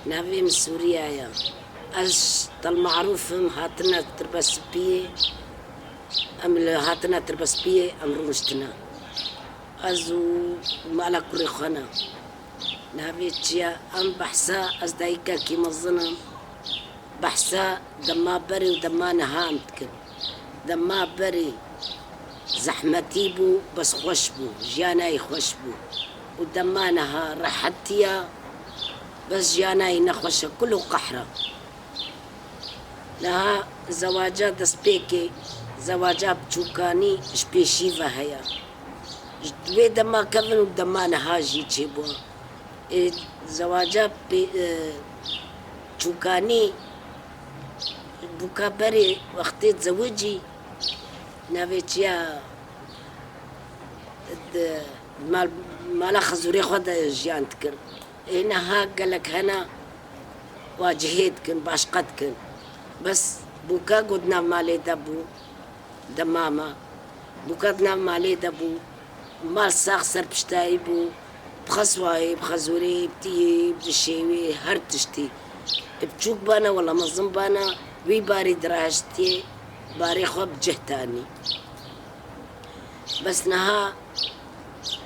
نافي من سوريا يا أز المعروف هاتنا تربس بيه أم هاتنا تربس بيه أم روشتنا أزو مالا كوري خانا نافي تشيا أم بحسا أز دايكا كي مظنا بحسا دما بري ودما نها أمتكن دما بري زحمتي بو بس خوش بو جياناي خوش بو ودما نها راحتيا بس جياناي نخوش كله قحرة لها زواجات دسبيكي زواجات بچوكاني شبيشيفة هيا دوي دما كفن ودما نها جي تشيبوا زواجات چوكاني بوكا بري وقتي تزوجي نافيتيا مالا خزوري خدا جيان تكر هنا ها قالك هنا واجهيتكن باشقتكن بس بوكا قدنا مالي دبو دماما بوكا قدنا مالي دبو مال ساخسر بشتاي بو بخسواي بخزوري بتي بدشيوي هر تشتي بتشوك بانا ولا مظلم بانا وي باري دراجتي باري خوب جهتاني بس نها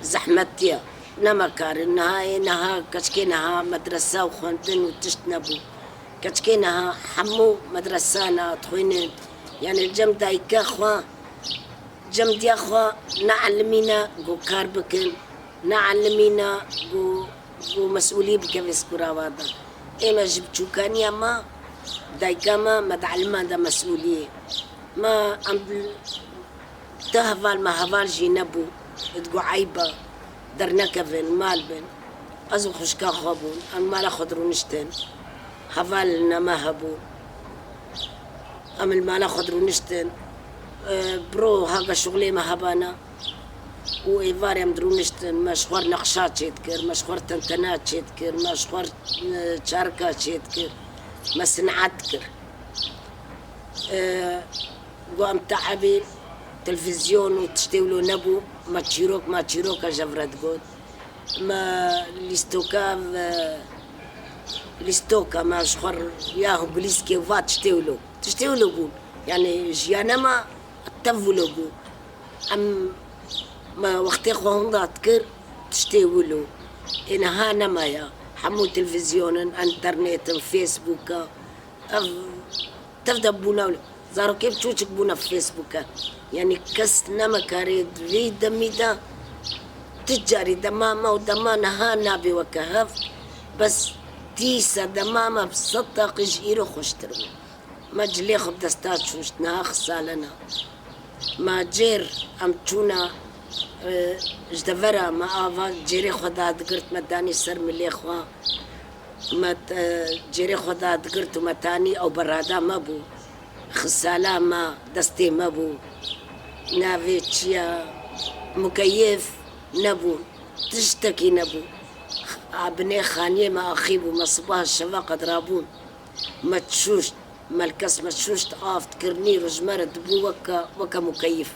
زحمتيا نمكار نها كشكي نها مدرسة وخوندن وتشتنبو كشكي نها حمو مدرسانا تخوينين يعني الجم دايكا خوا جم دي خوا نعلمينا جو كاربكن نعلمينا جو مسؤولي بكيف كراوادا إما جبتشو كان يا ما دايكا ما تعلمان دا مسؤولية ما عند تهفال ما هفال جينبو تقو عيبة درنا كفن مالبن أزو خشكا خابون أم مالا خضرو نشتن هفالنا ما هبون أم المالا خضرو نشتن برو هاكا شغلي ما هبانا وإيفار يمدرو نشتن مشوار نقشات يتكر مشوار تنتنات يتكر مشوار شاركات يتكر ما صنعات تكر قوام تعبي تلفزيون وتشتيولو نبو ما تشيروك جفرات قود ما ليستوكا ما شخر ياهو بليسكي وفات تشتيولو قول يعني جيانا ما اتفولو قول أم ما وقتي خوهم تذكر تشتيولو إنها نمايا حمو تلفزيون انترنت فيسبوك تفضل بونا زارو كيف تشوشك بونا في فيسبوك يعني كست نمكاري في دميدا تجاري دماما ودمانا نابي وكهف بس تيسا دماما بسطة قجيرو خوشترو ما جلي خب دستات شوشتنا خسالنا ما جير أمتونا جدفرا ما آفا جيري خدا دقرت مداني سر ملي خوا ما جيري خدا دقرت ومتاني أو برادا مبو خسالة ما دستي مبو نافيتشيا مكيف نبو تشتكي نبو ابني خانية ما أخيبو ما صباح الشفاقة درابون ما تشوش ما الكس ما تشوش تقاف تكرني رجمارة دبو وكا مكيف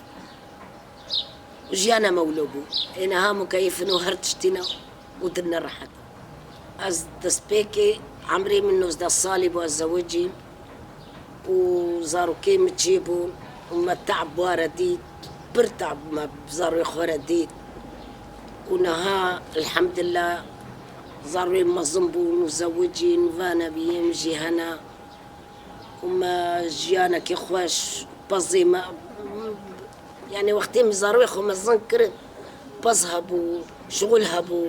جيانا مولوبو إنها مكيف إنو هرتشتنا ودرنا راحت أز دسبيكي عمري منو زدا الصالب والزوجي وزارو كيم تجيبو وما تعب وارديت برتعب ما بزارو يخورديت ونها الحمد لله زارو مزنبون وزوجين فانا بيم جيهنا وما جيانا كي خوش بزي ما يعني وقتي مزارو يخو مزنكر بزهبو شغلهبو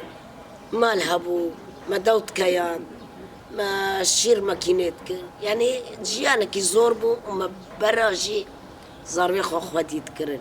مالهبو ما دوت كيان ما شير ماكينتك يعني جيانا كي زوربو وما براجي زارو يخو خواتي تكرن